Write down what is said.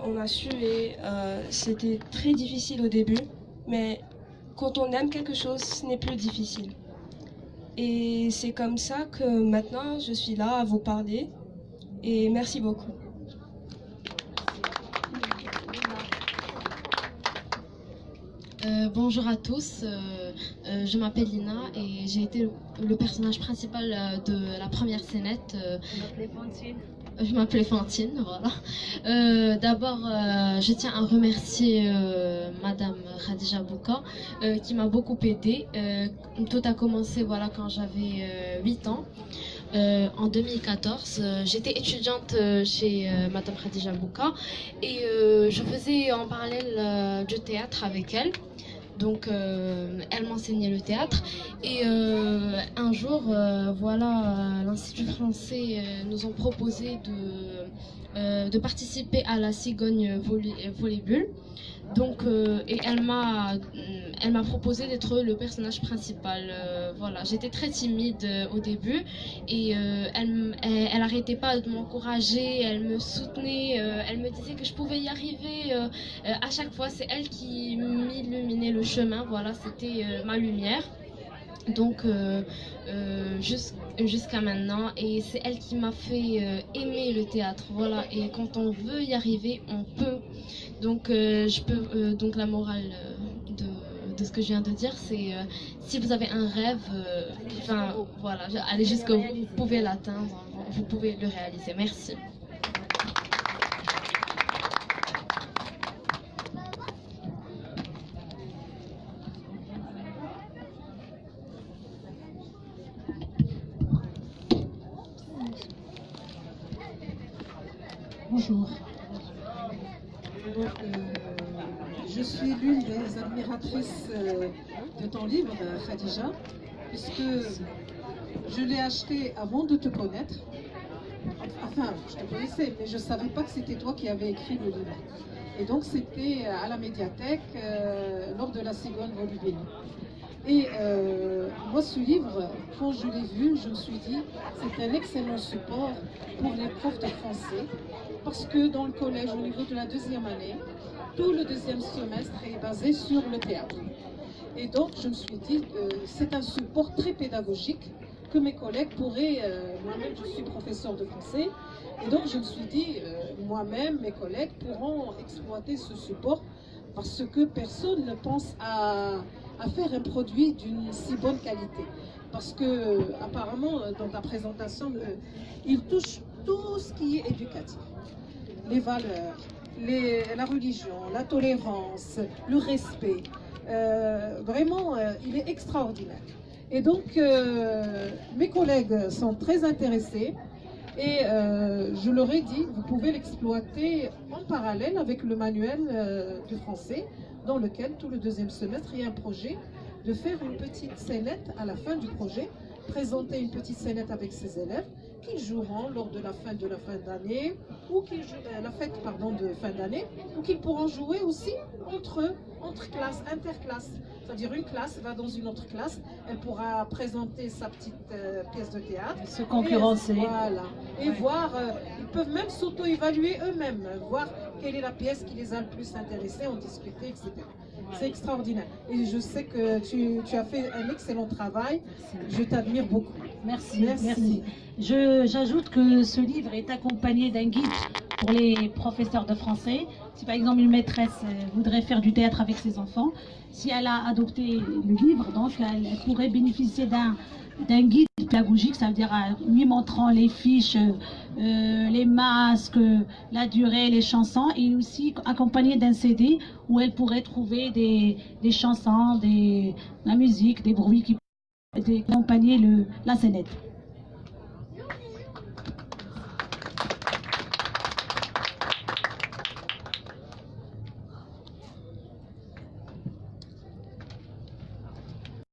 on a sué, c'était très difficile au début, mais quand on aime quelque chose, ce n'est plus difficile. Et c'est comme ça que maintenant je suis là à vous parler, et merci beaucoup. Bonjour à tous, je m'appelle Lina et j'ai été le personnage principal de la première scénette. Je m'appelais Fantine, voilà. D'abord, je tiens à remercier Madame Khadija Bouka qui m'a beaucoup aidée. Tout a commencé voilà, quand j'avais 8 ans. En 2014, j'étais étudiante chez Madame Khadija Bouka et je faisais en parallèle du théâtre avec elle. Donc, elle m'enseignait le théâtre et un jour, voilà, l'Institut français nous ont proposé de participer à la Cigogne Volleyball. Donc, et elle m'a proposé d'être le personnage principal. Voilà, j'étais très timide au début et elle arrêtait pas de m'encourager, elle me soutenait, elle me disait que je pouvais y arriver. À chaque fois, c'est elle qui m'illuminait le chemin. Voilà, c'était ma lumière. Donc jusqu'à maintenant, et c'est elle qui m'a fait aimer le théâtre. Voilà, et quand on veut y arriver, on peut. Donc je peux donc la morale de ce que je viens de dire, c'est si vous avez un rêve, enfin voilà, allez jusqu'au bout, vous pouvez l'atteindre, vous pouvez le réaliser. Merci. Bonjour. Donc, je suis l'une des admiratrices de ton livre, Khadija, puisque je l'ai acheté avant de te connaître. Enfin, je te connaissais, mais je ne savais pas que c'était toi qui avais écrit le livre. Et donc, c'était à la médiathèque lors de la Cigogne Volleyball. Et moi, ce livre, quand je l'ai vu, je me suis dit, c'est un excellent support pour les profs de français, parce que dans le collège, au niveau de la deuxième année, tout le deuxième semestre est basé sur le théâtre. Et donc, je me suis dit, c'est un support très pédagogique que mes collègues pourraient, moi-même je suis professeur de français, et donc je me suis dit, moi-même, mes collègues pourront exploiter ce support, parce que personne ne pense à faire un produit d'une si bonne qualité. Parce que, apparemment, dans ta présentation, il touche tout ce qui est éducatif. Les valeurs, la religion, la tolérance, le respect. Vraiment, il est extraordinaire. Et donc, mes collègues sont très intéressés. Et je leur ai dit, vous pouvez l'exploiter en parallèle avec le manuel du français, dans lequel, tout le deuxième semestre, il y a un projet de faire une petite scénette à la fin du projet, présenter une petite scénette avec ses élèves, qu'ils joueront lors de la fin d'année, ou la fête de fin d'année, ou qu'ils pourront jouer aussi entre classes, interclasses. C'est-à-dire une classe va dans une autre classe, elle pourra présenter sa petite pièce de théâtre. Se concurrencer. Voilà. Et voir, ils peuvent même s'auto-évaluer eux-mêmes, voir quelle est la pièce qui les a le plus intéressés, en discuter, etc. C'est extraordinaire. Et je sais que tu as fait un excellent travail. Je t'admire beaucoup. Merci. Merci. J'ajoute que ce livre est accompagné d'un guide pour les professeurs de français. Si par exemple une maîtresse voudrait faire du théâtre avec ses enfants, si elle a adopté le livre, donc elle pourrait bénéficier d'un guide pédagogique, ça veut dire lui montrant les fiches, les masques, la durée, les chansons, et aussi accompagné d'un CD où elle pourrait trouver des chansons, la musique, des bruits qui pourraient accompagner la scénette.